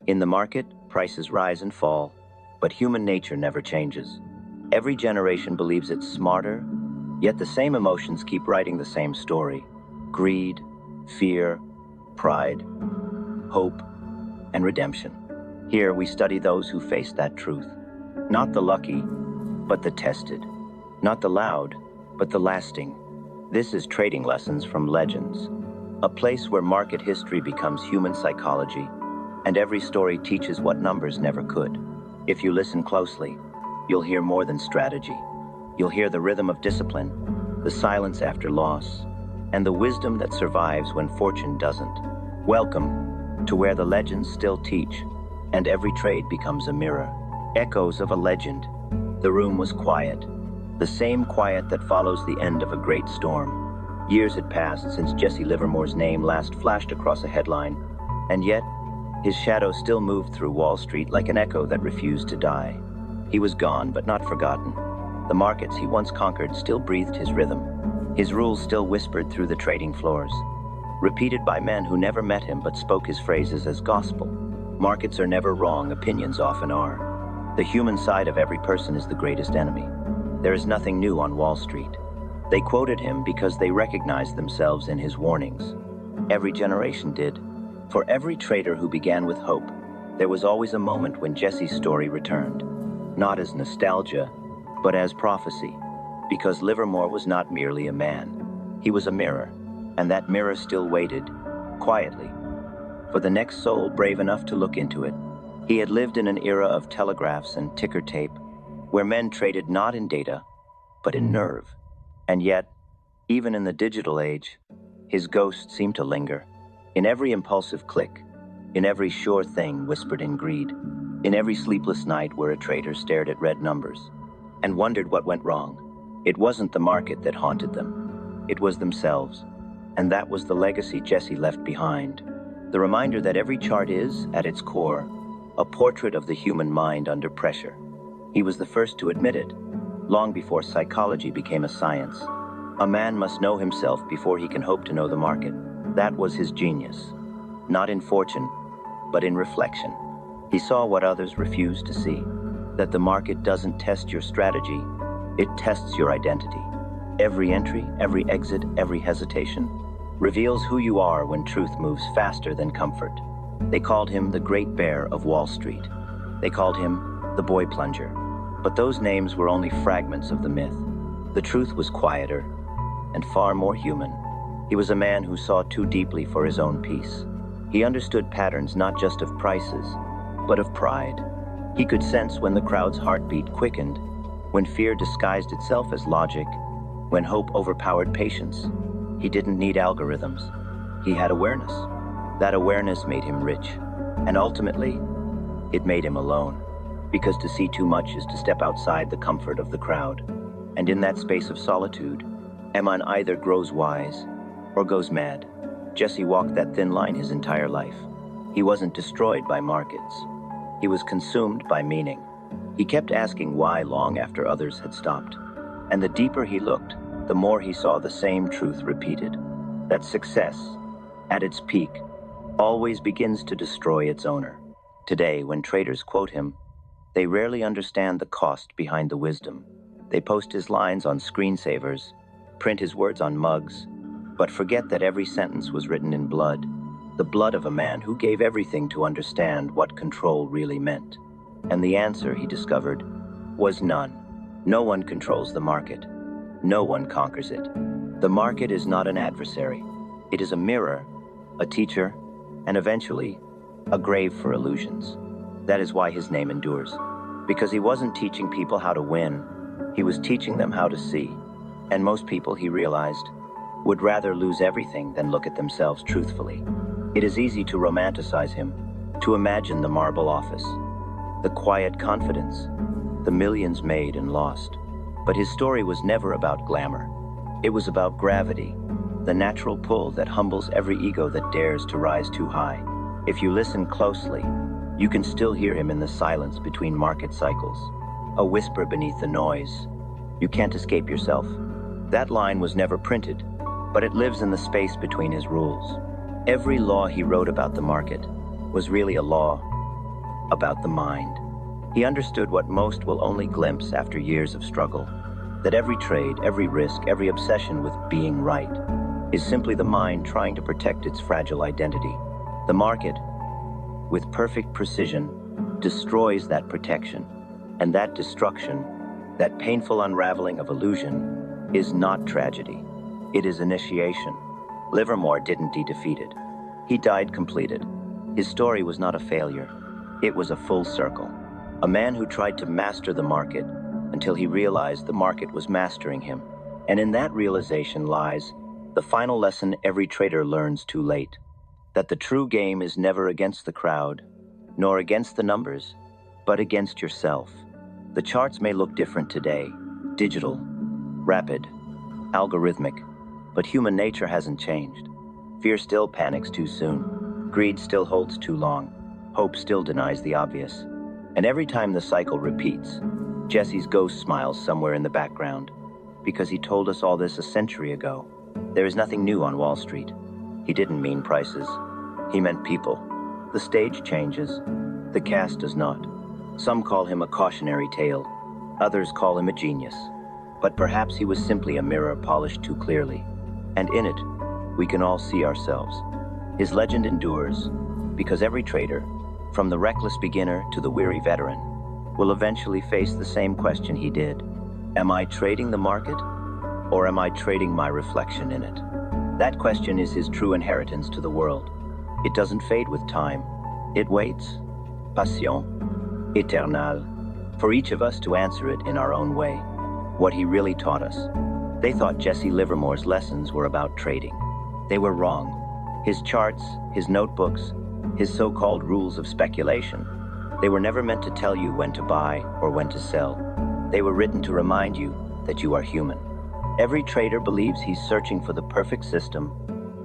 In the market, prices rise and fall, but human nature never changes. Every generation believes it's smarter, yet the same emotions keep writing the same story. Greed, fear, pride, hope, and redemption. Here we study those who face that truth. Not the lucky, but the tested. Not the loud, but the lasting. This is Trading Lessons from Legends, a place where market history becomes human psychology, and every story teaches what numbers never could. If you listen closely, you'll hear more than strategy. You'll hear the rhythm of discipline, the silence after loss, and the wisdom that survives when fortune doesn't. Welcome to where the legends still teach, and every trade becomes a mirror. Echoes of a legend. The room was quiet, the same quiet that follows the end of a great storm. Years had passed since Jesse Livermore's name last flashed across a headline, and yet, his shadow still moved through Wall Street like an echo that refused to die. He was gone, but not forgotten. The markets he once conquered still breathed his rhythm. His rules still whispered through the trading floors, repeated by men who never met him but spoke his phrases as gospel. Markets are never wrong, opinions often are. The human side of every person is the greatest enemy. There is nothing new on Wall Street. They quoted him because they recognized themselves in his warnings. Every generation did. For every trader who began with hope, there was always a moment when Jesse's story returned. Not as nostalgia, but as prophecy. Because Livermore was not merely a man. He was a mirror, and that mirror still waited, quietly, for the next soul brave enough to look into it. He had lived in an era of telegraphs and ticker tape, where men traded not in data, but in nerve. And yet, even in the digital age, his ghost seemed to linger. In every impulsive click, in every sure thing whispered in greed, in every sleepless night where a trader stared at red numbers and wondered what went wrong. It wasn't the market that haunted them. It was themselves. And that was the legacy Jesse left behind. The reminder that every chart is, at its core, a portrait of the human mind under pressure. He was the first to admit it, long before psychology became a science. A man must know himself before he can hope to know the market. That was his genius. Not in fortune, but in reflection. He saw what others refused to see, that the market doesn't test your strategy, it tests your identity. Every entry, every exit, every hesitation reveals who you are when truth moves faster than comfort. They called him the Great Bear of Wall Street. They called him the Boy Plunger. But those names were only fragments of the myth. The truth was quieter and far more human. He was a man who saw too deeply for his own peace. He understood patterns not just of prices, but of pride. He could sense when the crowd's heartbeat quickened, when fear disguised itself as logic, when hope overpowered patience. He didn't need algorithms. He had awareness. That awareness made him rich, and ultimately, it made him alone. Because to see too much is to step outside the comfort of the crowd. And in that space of solitude, Eman either grows wise or goes mad. Jesse walked that thin line his entire life. He wasn't destroyed by markets. He was consumed by meaning. He kept asking why long after others had stopped. And the deeper he looked, the more he saw the same truth repeated. That success, at its peak, always begins to destroy its owner. Today, when traders quote him, they rarely understand the cost behind the wisdom. They post his lines on screensavers, print his words on mugs, but forget that every sentence was written in blood, the blood of a man who gave everything to understand what control really meant. And the answer, he discovered, was none. No one controls the market. No one conquers it. The market is not an adversary. It is a mirror, a teacher, and eventually, a grave for illusions. That is why his name endures. Because he wasn't teaching people how to win, he was teaching them how to see. And most people, he realized, would rather lose everything than look at themselves truthfully. It is easy to romanticize him, to imagine the marble office, the quiet confidence, the millions made and lost. But his story was never about glamour. It was about gravity, the natural pull that humbles every ego that dares to rise too high. If you listen closely, you can still hear him in the silence between market cycles, a whisper beneath the noise. You can't escape yourself. That line was never printed, but it lives in the space between his rules. Every law he wrote about the market was really a law about the mind. He understood what most will only glimpse after years of struggle, that every trade, every risk, every obsession with being right is simply the mind trying to protect its fragile identity. The market, with perfect precision, destroys that protection, and that destruction, that painful unraveling of illusion, is not tragedy. It is initiation. Livermore didn't die defeated. He died completed. His story was not a failure. It was a full circle. A man who tried to master the market until he realized the market was mastering him. And in that realization lies the final lesson every trader learns too late, that the true game is never against the crowd, nor against the numbers, but against yourself. The charts may look different today, digital, rapid, algorithmic, but human nature hasn't changed. Fear still panics too soon. Greed still holds too long. Hope still denies the obvious. And every time the cycle repeats, Jesse's ghost smiles somewhere in the background, because he told us all this a century ago. There is nothing new on Wall Street. He didn't mean prices. He meant people. The stage changes. The cast does not. Some call him a cautionary tale. Others call him a genius. But perhaps he was simply a mirror polished too clearly. And in it, we can all see ourselves. His legend endures because every trader, from the reckless beginner to the weary veteran, will eventually face the same question he did. Am I trading the market, or am I trading my reflection in it? That question is his true inheritance to the world. It doesn't fade with time. It waits, passion, éternelle, for each of us to answer it in our own way. What he really taught us. They thought Jesse Livermore's lessons were about trading. They were wrong. His charts, his notebooks, his so-called rules of speculation, they were never meant to tell you when to buy or when to sell. They were written to remind you that you are human. Every trader believes he's searching for the perfect system,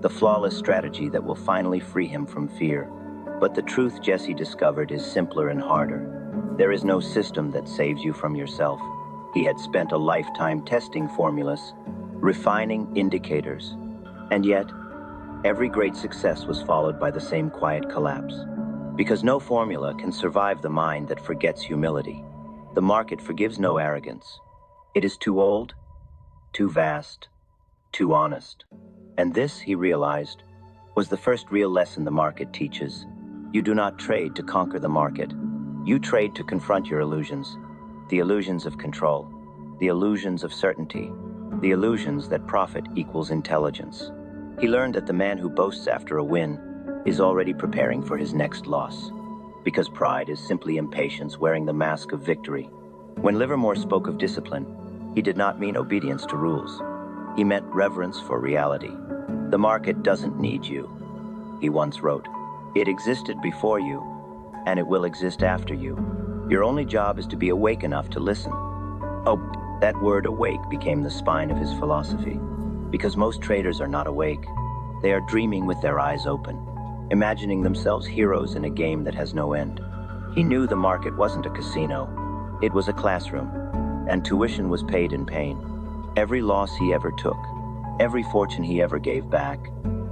the flawless strategy that will finally free him from fear. But the truth Jesse discovered is simpler and harder. There is no system that saves you from yourself. He had spent a lifetime testing formulas, refining indicators, and yet, every great success was followed by the same quiet collapse. Because no formula can survive the mind that forgets humility. The market forgives no arrogance. It is too old, too vast, too honest. And this, he realized, was the first real lesson the market teaches. You do not trade to conquer the market. You trade to confront your illusions. The illusions of control, the illusions of certainty, the illusions that profit equals intelligence. He learned that the man who boasts after a win is already preparing for his next loss, because pride is simply impatience wearing the mask of victory. When Livermore spoke of discipline, he did not mean obedience to rules. He meant reverence for reality. The market doesn't need you, he once wrote. It existed before you, and it will exist after you. Your only job is to be awake enough to listen. Oh, that word awake became the spine of his philosophy. Because most traders are not awake. They are dreaming with their eyes open, imagining themselves heroes in a game that has no end. He knew the market wasn't a casino. It was a classroom, and tuition was paid in pain. Every loss he ever took, every fortune he ever gave back,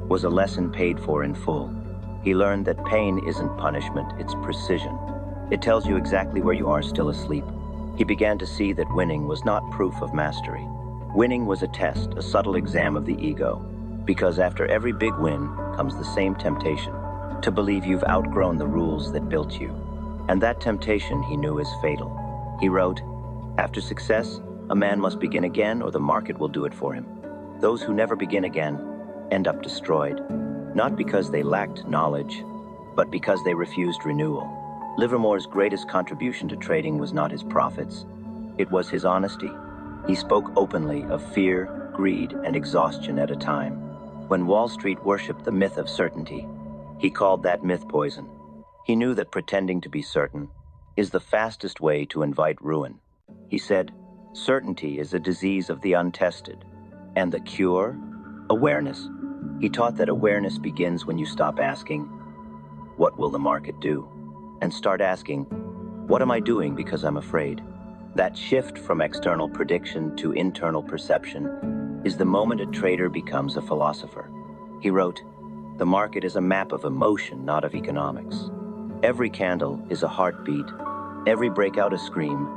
was a lesson paid for in full. He learned that pain isn't punishment, it's precision. It tells you exactly where you are still asleep. He began to see that winning was not proof of mastery. Winning was a test, a subtle exam of the ego, because after every big win comes the same temptation, to believe you've outgrown the rules that built you. And that temptation, he knew, is fatal. He wrote, "After success, a man must begin again or the market will do it for him. Those who never begin again end up destroyed, not because they lacked knowledge, but because they refused renewal." Livermore's greatest contribution to trading was not his profits, it was his honesty. He spoke openly of fear, greed, and exhaustion at a time. When Wall Street worshipped the myth of certainty, he called that myth poison. He knew that pretending to be certain is the fastest way to invite ruin. He said, certainty is a disease of the untested, and the cure? Awareness. He taught that awareness begins when you stop asking, what will the market do? And start asking, what am I doing because I'm afraid? That shift from external prediction to internal perception is the moment a trader becomes a philosopher. He wrote, "The market is a map of emotion, not of economics." Every candle is a heartbeat, every breakout a scream,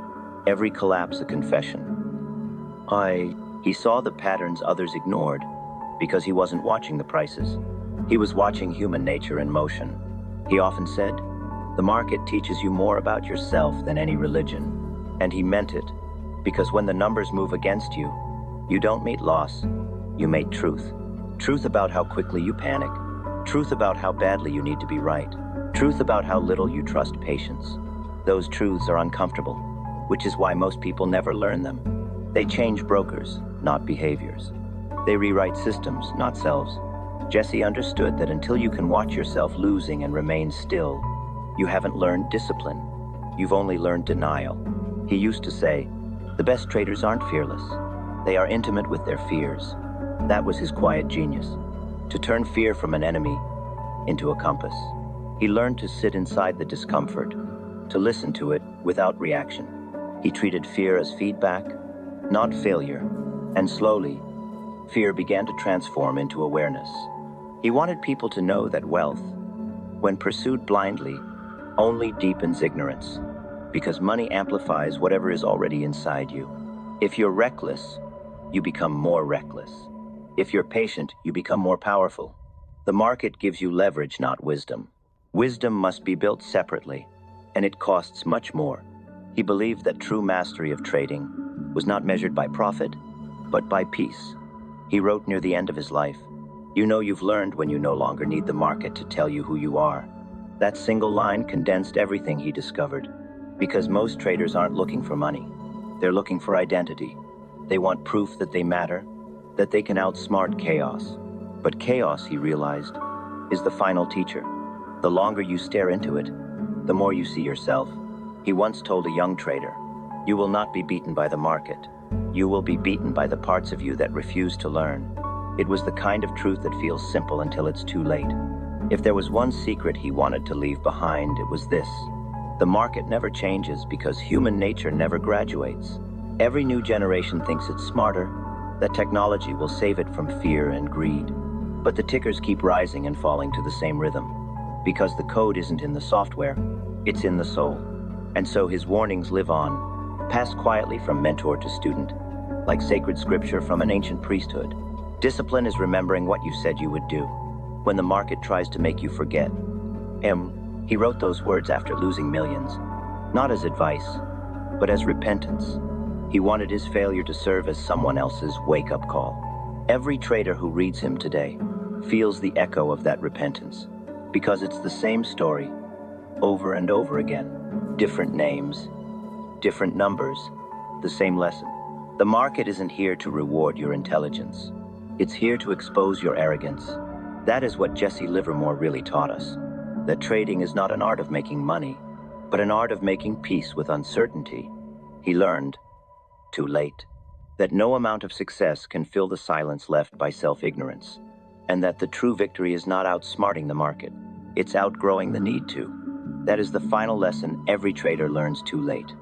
every collapse a confession. He saw the patterns others ignored because he wasn't watching the prices. He was watching human nature in motion. He often said, "The market teaches you more about yourself than any religion." And he meant it, because when the numbers move against you, you don't meet loss, you meet truth. Truth about how quickly you panic, truth about how badly you need to be right, truth about how little you trust patience. Those truths are uncomfortable, which is why most people never learn them. They change brokers, not behaviors. They rewrite systems, not selves. Jesse understood that until you can watch yourself losing and remain still, you haven't learned discipline. You've only learned denial. He used to say, "The best traders aren't fearless. They are intimate with their fears." That was his quiet genius, to turn fear from an enemy into a compass. He learned to sit inside the discomfort, to listen to it without reaction. He treated fear as feedback, not failure, and slowly, fear began to transform into awareness. He wanted people to know that wealth, when pursued blindly, only deepens ignorance, because money amplifies whatever is already inside you. If you're reckless, you become more reckless. If you're patient, you become more powerful. The market gives you leverage, not wisdom. Wisdom must be built separately, and it costs much more. He believed that true mastery of trading was not measured by profit, but by peace. He wrote near the end of his life, "You know you've learned when you no longer need the market to tell you who you are." That single line condensed everything he discovered, because most traders aren't looking for money. They're looking for identity. They want proof that they matter, that they can outsmart chaos. But chaos, he realized, is the final teacher. The longer you stare into it, the more you see yourself. He once told a young trader, "You will not be beaten by the market. You will be beaten by the parts of you that refuse to learn." It was the kind of truth that feels simple until it's too late. If there was one secret he wanted to leave behind, it was this: the market never changes because human nature never graduates. Every new generation thinks it's smarter, that technology will save it from fear and greed. But the tickers keep rising and falling to the same rhythm, because the code isn't in the software, it's in the soul. And so his warnings live on, passed quietly from mentor to student, like sacred scripture from an ancient priesthood. Discipline is remembering what you said you would do, when the market tries to make you forget. He wrote those words after losing millions, not as advice, but as repentance. He wanted his failure to serve as someone else's wake-up call. Every trader who reads him today feels the echo of that repentance, because it's the same story, over and over again. Different names, different numbers, the same lesson. The market isn't here to reward your intelligence. It's here to expose your arrogance. That is what Jesse Livermore really taught us, that trading is not an art of making money, but an art of making peace with uncertainty. He learned, too late, that no amount of success can fill the silence left by self-ignorance, and that the true victory is not outsmarting the market, it's outgrowing the need to. That is the final lesson every trader learns too late.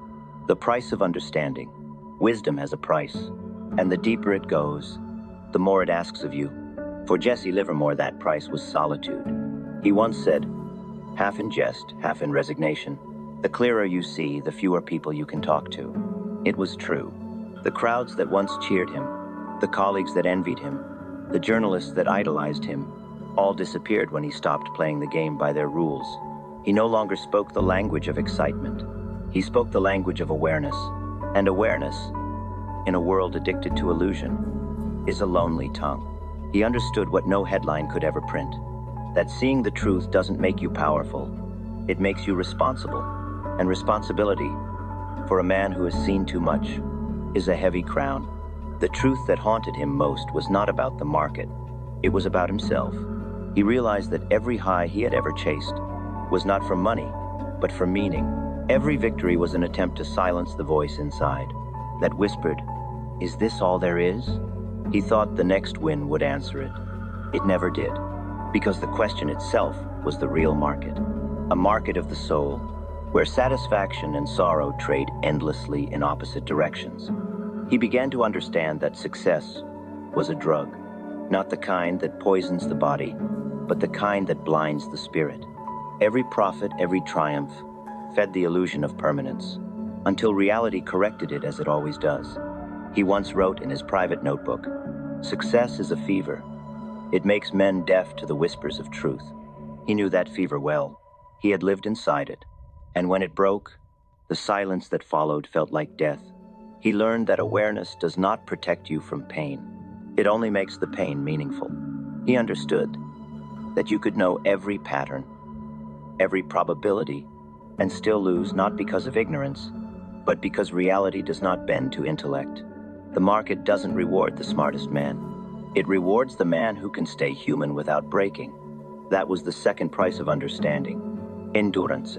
The price of understanding. Wisdom has a price, and the deeper it goes, the more it asks of you. For Jesse Livermore, that price was solitude. He once said, half in jest, half in resignation, the clearer you see, the fewer people you can talk to. It was true. The crowds that once cheered him, the colleagues that envied him, the journalists that idolized him, all disappeared when he stopped playing the game by their rules. He no longer spoke the language of excitement. He spoke the language of awareness. And awareness, in a world addicted to illusion, is a lonely tongue. He understood what no headline could ever print, that seeing the truth doesn't make you powerful, it makes you responsible. And responsibility, for a man who has seen too much, is a heavy crown. The truth that haunted him most was not about the market, it was about himself. He realized that every high he had ever chased was not for money, but for meaning. Every victory was an attempt to silence the voice inside that whispered, "Is this all there is?" He thought the next win would answer it. It never did, because the question itself was the real market, a market of the soul, where satisfaction and sorrow trade endlessly in opposite directions. He began to understand that success was a drug, not the kind that poisons the body, but the kind that blinds the spirit. Every profit, every triumph, fed the illusion of permanence, until reality corrected it as it always does. He once wrote in his private notebook, "Success is a fever. It makes men deaf to the whispers of truth." He knew that fever well. He had lived inside it. And when it broke, the silence that followed felt like death. He learned that awareness does not protect you from pain. It only makes the pain meaningful. He understood that you could know every pattern, every probability, and still lose not because of ignorance, but because reality does not bend to intellect. The market doesn't reward the smartest man. It rewards the man who can stay human without breaking. That was the second price of understanding. Endurance.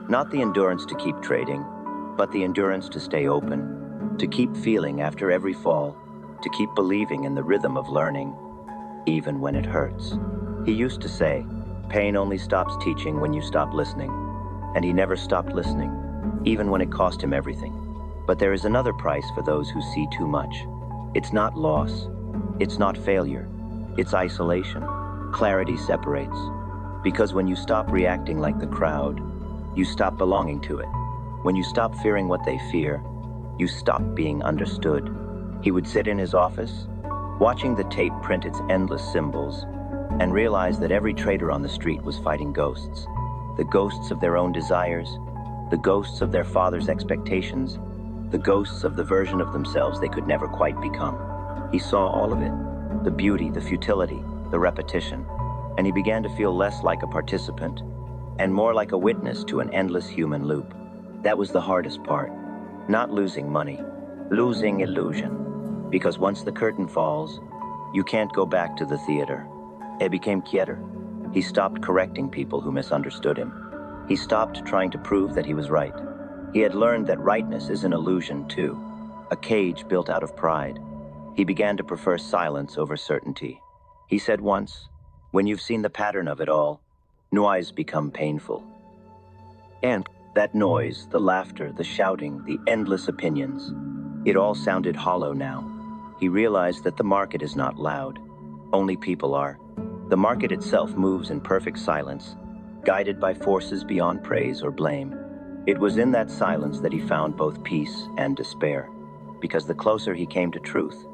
Not the endurance to keep trading, but the endurance to stay open, to keep feeling after every fall, to keep believing in the rhythm of learning, even when it hurts. He used to say, "Pain only stops teaching when you stop listening." And he never stopped listening, even when it cost him everything. But there is another price for those who see too much. It's not loss. It's not failure. It's isolation. Clarity separates. Because when you stop reacting like the crowd, you stop belonging to it. When you stop fearing what they fear, you stop being understood. He would sit in his office, watching the tape print its endless symbols, and realize that every trader on the street was fighting ghosts. The ghosts of their own desires, the ghosts of their father's expectations, the ghosts of the version of themselves they could never quite become. He saw all of it, the beauty, the futility, the repetition, and he began to feel less like a participant and more like a witness to an endless human loop. That was the hardest part, not losing money, losing illusion. Because once the curtain falls, you can't go back to the theater. It became quieter. He stopped correcting people who misunderstood him. He stopped trying to prove that he was right. He had learned that rightness is an illusion too, a cage built out of pride. He began to prefer silence over certainty. He said once, "When you've seen the pattern of it all, noise become painful." And that noise, the laughter, the shouting, the endless opinions, it all sounded hollow now. He realized that the market is not loud. Only people are. The market itself moves in perfect silence, guided by forces beyond praise or blame. It was in that silence that he found both peace and despair, because the closer he came to truth,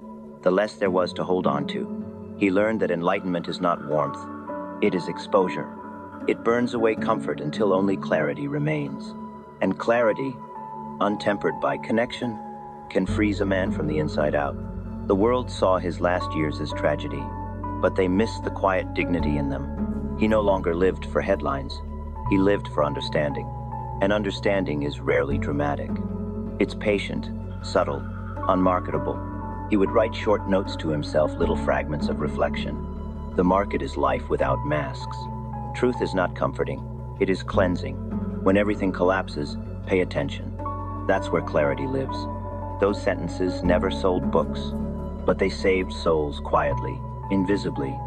the less there was to hold on to. He learned that enlightenment is not warmth, it is exposure. It burns away comfort until only clarity remains. And clarity, untempered by connection, can freeze a man from the inside out. The world saw his last years as tragedy, but they missed the quiet dignity in them. He no longer lived for headlines. He lived for understanding. And understanding is rarely dramatic. It's patient, subtle, unmarketable. He would write short notes to himself, little fragments of reflection. The market is life without masks. Truth is not comforting. It is cleansing. When everything collapses, pay attention. That's where clarity lives. Those sentences never sold books, but they saved souls quietly, invisibly.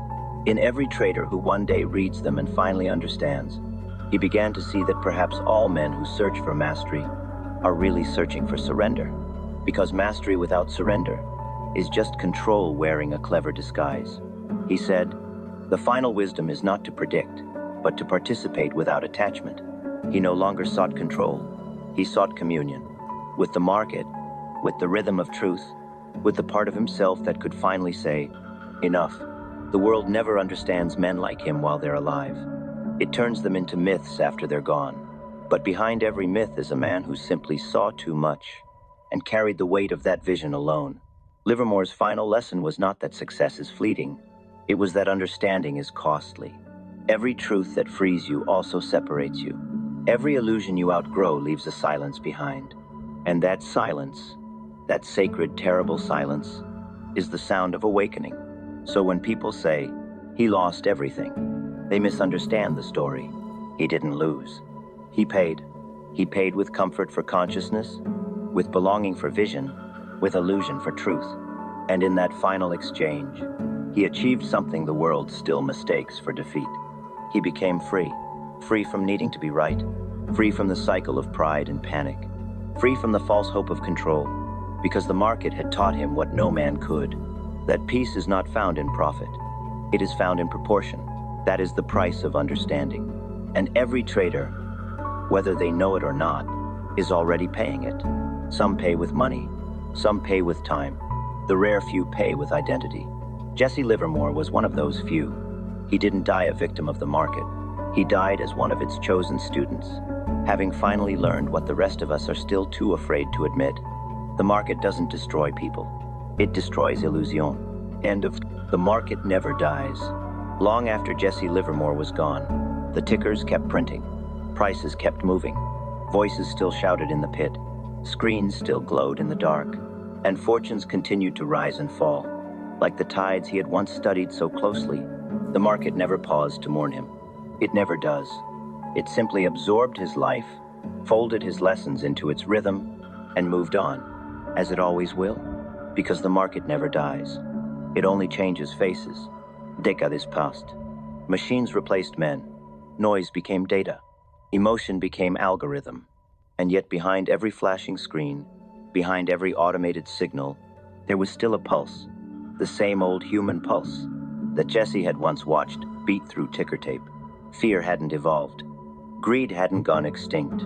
In every trader who one day reads them and finally understands, he began to see that perhaps all men who search for mastery are really searching for surrender. Because mastery without surrender is just control wearing a clever disguise. He said, "The final wisdom is not to predict, but to participate without attachment." He no longer sought control. He sought communion with the market, with the rhythm of truth, with the part of himself that could finally say, "Enough." The world never understands men like him while they're alive. It turns them into myths after they're gone. But behind every myth is a man who simply saw too much and carried the weight of that vision alone. Livermore's final lesson was not that success is fleeting. It was that understanding is costly. Every truth that frees you also separates you. Every illusion you outgrow leaves a silence behind. And that silence, that sacred, terrible silence, is the sound of awakening. So when people say, "He lost everything," they misunderstand the story. He didn't lose. He paid. He paid with comfort for consciousness, with belonging for vision, with illusion for truth. And in that final exchange, he achieved something the world still mistakes for defeat. He became free. Free from needing to be right. Free from the cycle of pride and panic. Free from the false hope of control. Because the market had taught him what no man could. That peace is not found in profit. It is found in proportion. That is the price of understanding. And every trader, whether they know it or not, is already paying it. Some pay with money, some pay with time. The rare few pay with identity. Jesse Livermore was one of those few. He didn't die a victim of the market. He died as one of its chosen students, having finally learned what the rest of us are still too afraid to admit. The market doesn't destroy people. It destroys illusion. End of. The market never dies. Long after Jesse Livermore was gone, the tickers kept printing. Prices kept moving. Voices still shouted in the pit. Screens still glowed in the dark. And fortunes continued to rise and fall. Like the tides he had once studied so closely, the market never paused to mourn him. It never does. It simply absorbed his life, folded his lessons into its rhythm, and moved on, as it always will, because the market never dies. It only changes faces. Décades passed. Machines replaced men. Noise became data. Emotion became algorithm. And yet behind every flashing screen, behind every automated signal, there was still a pulse, the same old human pulse that Jesse had once watched beat through ticker tape. Fear hadn't evolved. Greed hadn't gone extinct.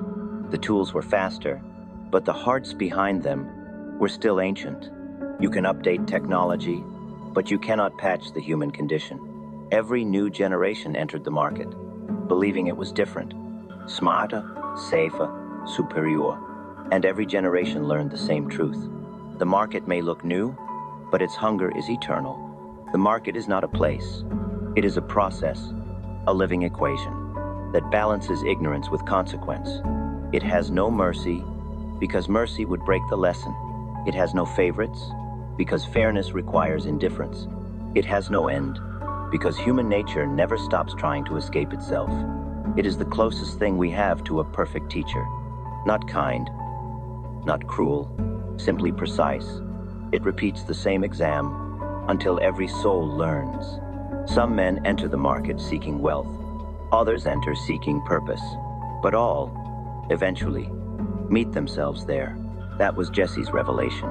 The tools were faster, but the hearts behind them were still ancient. You can update technology, but you cannot patch the human condition. Every new generation entered the market, believing it was different, smarter, safer, superior. And every generation learned the same truth. The market may look new, but its hunger is eternal. The market is not a place. It is a process, a living equation that balances ignorance with consequence. It has no mercy, because mercy would break the lesson. It has no favorites, because fairness requires indifference. It has no end, because human nature never stops trying to escape itself. It is the closest thing we have to a perfect teacher. Not kind, not cruel, simply precise. It repeats the same exam until every soul learns. Some men enter the market seeking wealth. Others enter seeking purpose. But all, eventually, meet themselves there. That was Jesse's revelation.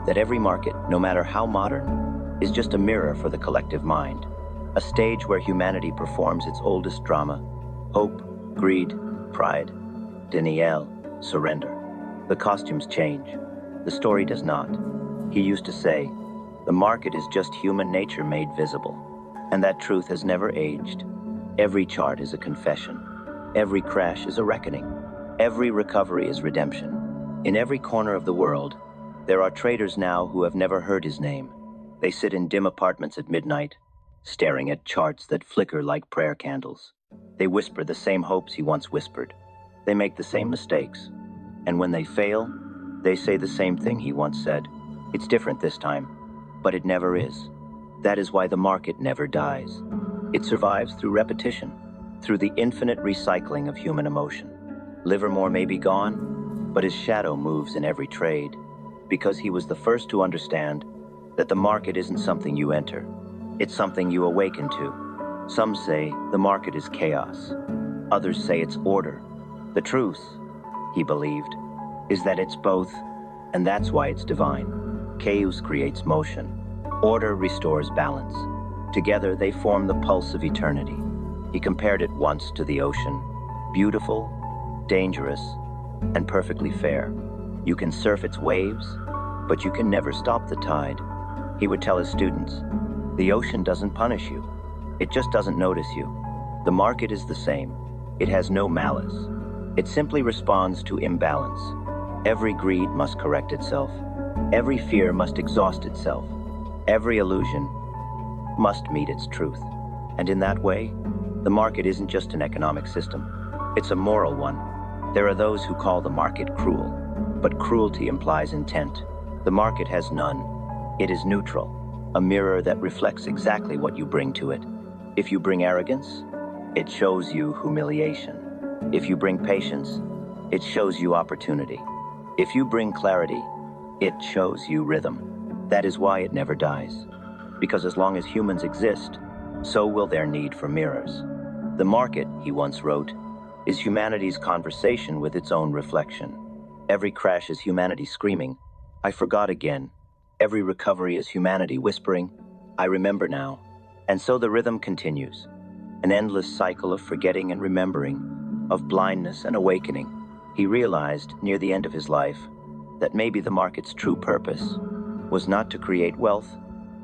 That every market, no matter how modern, is just a mirror for the collective mind. A stage where humanity performs its oldest drama. Hope, greed, pride, denial, surrender. The costumes change. The story does not. He used to say, the market is just human nature made visible. And that truth has never aged. Every chart is a confession. Every crash is a reckoning. Every recovery is redemption. In every corner of the world, there are traders now who have never heard his name. They sit in dim apartments at midnight, staring at charts that flicker like prayer candles. They whisper the same hopes he once whispered. They make the same mistakes. And when they fail, they say the same thing he once said. It's different this time, but it never is. That is why the market never dies. It survives through repetition, through the infinite recycling of human emotion. Livermore may be gone, but his shadow moves in every trade, because he was the first to understand that the market isn't something you enter. It's something you awaken to. Some say the market is chaos. Others say it's order. The truth, he believed, is that it's both, and that's why it's divine. Chaos creates motion. Order restores balance. Together they form the pulse of eternity. He compared it once to the ocean. Beautiful, dangerous, and perfectly fair. You can surf its waves, but you can never stop the tide. He would tell his students, the ocean doesn't punish you. It just doesn't notice you. The market is the same. It has no malice. It simply responds to imbalance. Every greed must correct itself. Every fear must exhaust itself. Every illusion must meet its truth. And in that way, the market isn't just an economic system. It's a moral one. There are those who call the market cruel, but cruelty implies intent. The market has none. It is neutral, a mirror that reflects exactly what you bring to it. If you bring arrogance, it shows you humiliation. If you bring patience, it shows you opportunity. If you bring clarity, it shows you rhythm. That is why it never dies. Because as long as humans exist, so will their need for mirrors. The market, he once wrote, is humanity's conversation with its own reflection. Every crash is humanity screaming, I forgot again. Every recovery is humanity whispering, I remember now. And so the rhythm continues. an endless cycle of forgetting and remembering, of blindness and awakening. He realized, near the end of his life, that maybe the market's true purpose was not to create wealth,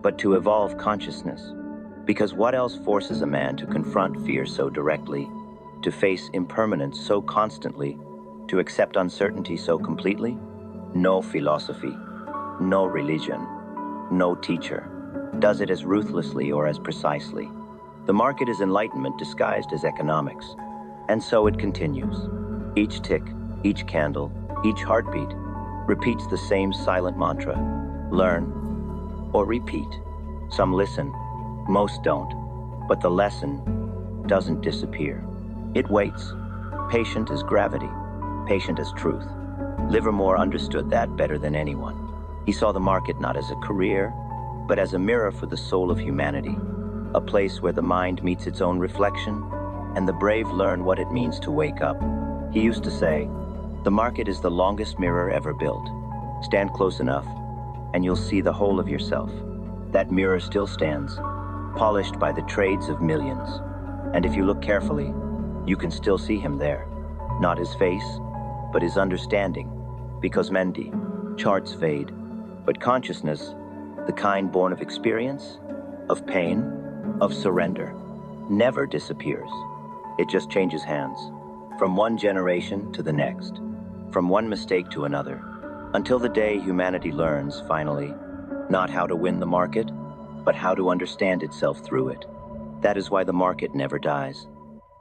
but to evolve consciousness. Because what else forces a man to confront fear so directly, to face impermanence so constantly, to accept uncertainty so completely? No philosophy, no religion, no teacher does it as ruthlessly or as precisely. The market is enlightenment disguised as economics, and so it continues. Each tick, each candle, each heartbeat repeats the same silent mantra: learn or repeat. Some listen, most don't, but the lesson doesn't disappear. It waits, patient as gravity, patient as truth. Livermore understood that better than anyone. He saw the market not as a career, but as a mirror for the soul of humanity, a place where the mind meets its own reflection, and the brave learn what it means to wake up. He used to say, "The market is the longest mirror ever built. Stand close enough, and you'll see the whole of yourself." That mirror still stands, polished by the trades of millions. And if you look carefully, you can still see him there. Not his face, but his understanding. Because Mendy, charts fade, but consciousness, the kind born of experience, of pain, of surrender, never disappears. It just changes hands, from one generation to the next, from one mistake to another, until the day humanity learns, finally, not how to win the market, but how to understand itself through it. That is why the market never dies,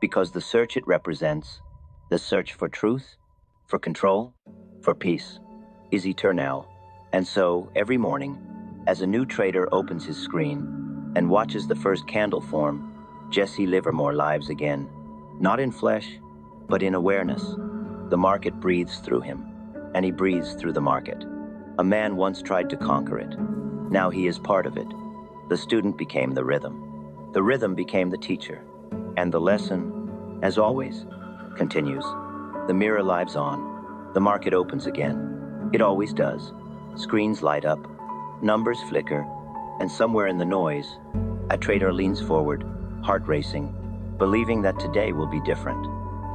because the search it represents, the search for truth, for control, for peace, is eternal. And so, every morning, as a new trader opens his screen and watches the first candle form, Jesse Livermore lives again, not in flesh, but in awareness. The market breathes through him, and he breathes through the market. A man once tried to conquer it. Now he is part of it. The student became the rhythm. The rhythm became the teacher. And the lesson, as always, continues. The mirror lives on. The market opens again. It always does. Screens light up, numbers flicker, and somewhere in the noise, a trader leans forward, heart racing, believing that today will be different.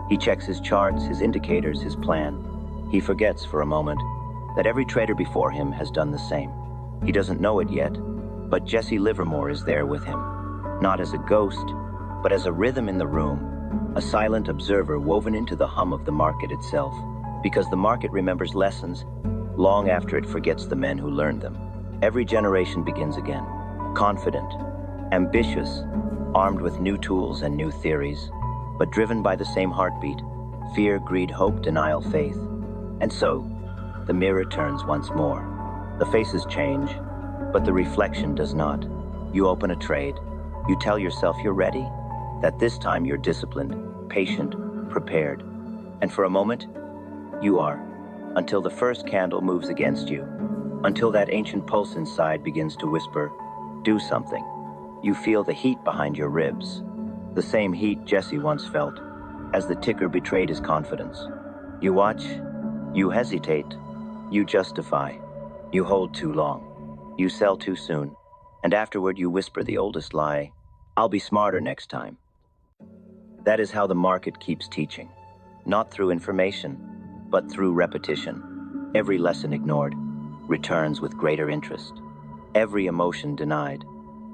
He checks his charts, his indicators, his plan. He forgets for a moment that every trader before him has done the same. He doesn't know it yet, but Jesse Livermore is there with him, not as a ghost, but as a rhythm in the room, a silent observer woven into the hum of the market itself, because the market remembers lessons long after it forgets the men who learned them. Every generation begins again, confident, ambitious, armed with new tools and new theories, but driven by the same heartbeat: fear, greed, hope, denial, faith. And so, the mirror turns once more. The faces change, but the reflection does not. You open a trade. You tell yourself you're ready, that this time you're disciplined, patient, prepared. And for a moment, you are, until the first candle moves against you, until that ancient pulse inside begins to whisper, "Do something." You feel the heat behind your ribs, the same heat Jesse once felt, as the ticker betrayed his confidence. You watch, you hesitate, you justify, you hold too long, you sell too soon, and afterward you whisper the oldest lie: "I'll be smarter next time." That is how the market keeps teaching, not through information, but through repetition. Every lesson ignored returns with greater interest. Every emotion denied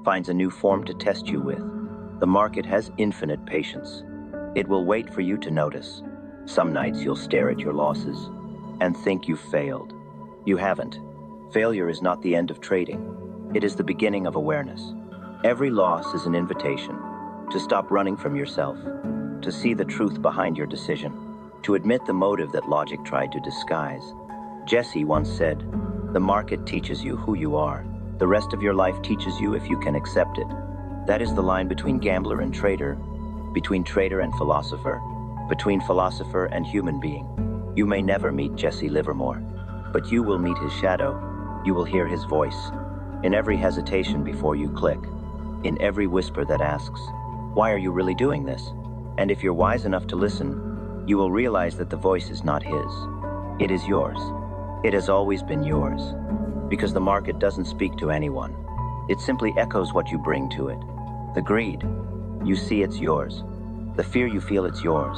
finds a new form to test you with. The market has infinite patience. It will wait for you to notice. Some nights you'll stare at your losses and think you've failed. You haven't. Failure is not the end of trading. It is the beginning of awareness. Every loss is an invitation to stop running from yourself, to see the truth behind your decision, to admit the motive that logic tried to disguise. Jesse once said, "The market teaches you who you are. The rest of your life teaches you if you can accept it." That is the line between gambler and trader, between trader and philosopher, between philosopher and human being. You may never meet Jesse Livermore, but you will meet his shadow. You will hear his voice in every hesitation before you click, in every whisper that asks, "Why are you really doing this?" And if you're wise enough to listen, you will realize that the voice is not his. It is yours. It has always been yours. Because the market doesn't speak to anyone. It simply echoes what you bring to it. The greed, You see it's yours. The fear you feel it's yours.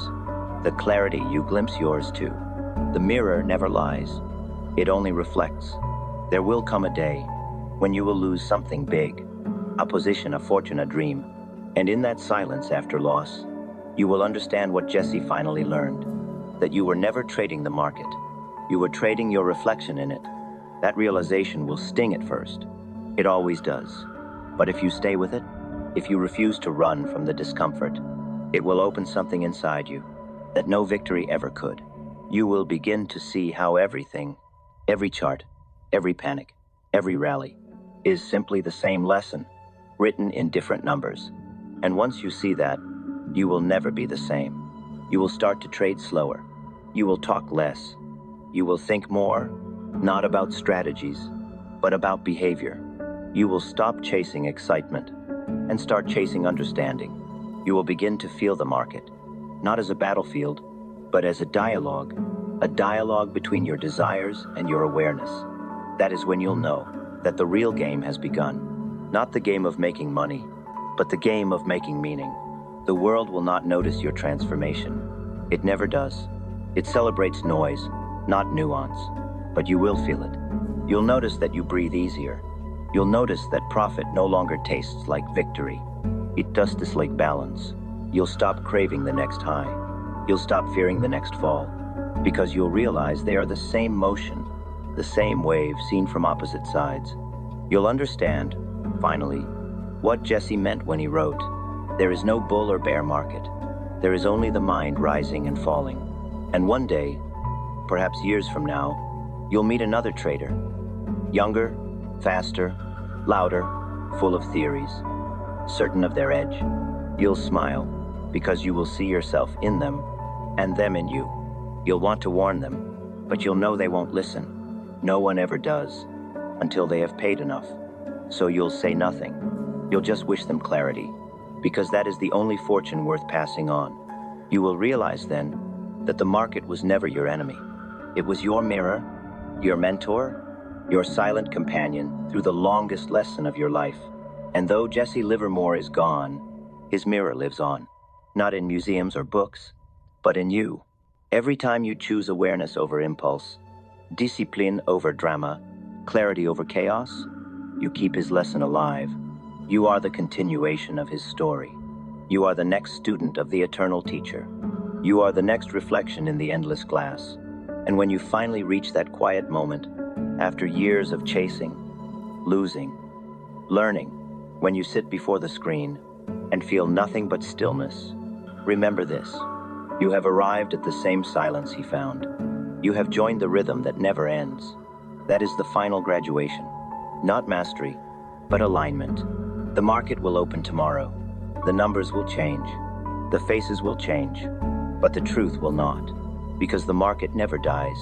The clarity you glimpse yours too. The mirror never lies. It only reflects. There will come a day when you will lose something big, a position, a fortune, a dream. And in that silence after loss, you will understand what Jesse finally learned, that you were never trading the market. You were trading your reflection in it. That realization will sting at first. It always does. But if you stay with it, if you refuse to run from the discomfort, it will open something inside you that no victory ever could. You will begin to see how everything, every chart, every panic, every rally, is simply the same lesson, written in different numbers. And once you see that, you will never be the same. You will start to trade slower. You will talk less. You will think more, not about strategies, but about behavior. You will stop chasing excitement and start chasing understanding. You will begin to feel the market, not as a battlefield, but as a dialogue between your desires and your awareness. That is when you'll know that the real game has begun. Not the game of making money, but the game of making meaning. The world will not notice your transformation. It never does. It celebrates noise, not nuance, but you will feel it. You'll notice that you breathe easier. You'll notice that profit no longer tastes like victory. It does this like balance. You'll stop craving the next high. You'll stop fearing the next fall, because you'll realize they are the same motion, the same wave seen from opposite sides. You'll understand, finally, what Jesse meant when he wrote, "There is no bull or bear market. There is only the mind rising and falling." And one day, perhaps years from now, you'll meet another trader, younger, faster, louder, full of theories, certain of their edge. You'll smile, because you will see yourself in them, and them in you. You'll want to warn them, but you'll know they won't listen. No one ever does, until they have paid enough. So you'll say nothing. You'll just wish them clarity, because that is the only fortune worth passing on. You will realize then that the market was never your enemy. It was your mirror, your mentor, your silent companion through the longest lesson of your life. And though Jesse Livermore is gone, his mirror lives on, not in museums or books, but in you. Every time you choose awareness over impulse, discipline over drama, clarity over chaos, you keep his lesson alive. You are the continuation of his story. You are the next student of the eternal teacher. You are the next reflection in the endless glass. And when you finally reach that quiet moment, after years of chasing, losing, learning, when you sit before the screen and feel nothing but stillness, remember this. You have arrived at the same silence he found. You have joined the rhythm that never ends. That is the final graduation. Not mastery, but alignment. The market will open tomorrow. The numbers will change. The faces will change. But the truth will not. Because the market never dies.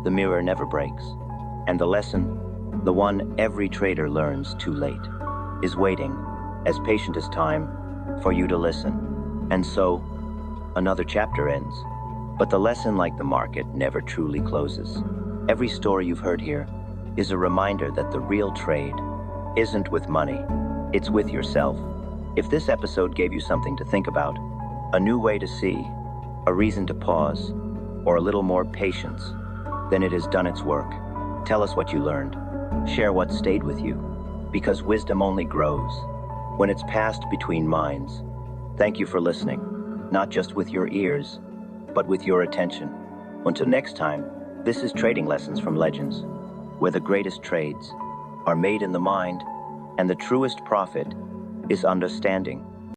The mirror never breaks. And the lesson, the one every trader learns too late, is waiting, as patient as time, for you to listen. And so, another chapter ends. But the lesson, like the market, never truly closes. Every story you've heard here is a reminder that the real trade isn't with money, it's with yourself. If this episode gave you something to think about, a new way to see, a reason to pause, or a little more patience, then it has done its work. Tell us what you learned. Share what stayed with you, because wisdom only grows when it's passed between minds. Thank you for listening, not just with your ears, but with your attention. Until next time, this is Trading Lessons from Legends, where the greatest trades are made in the mind, and the truest profit is understanding.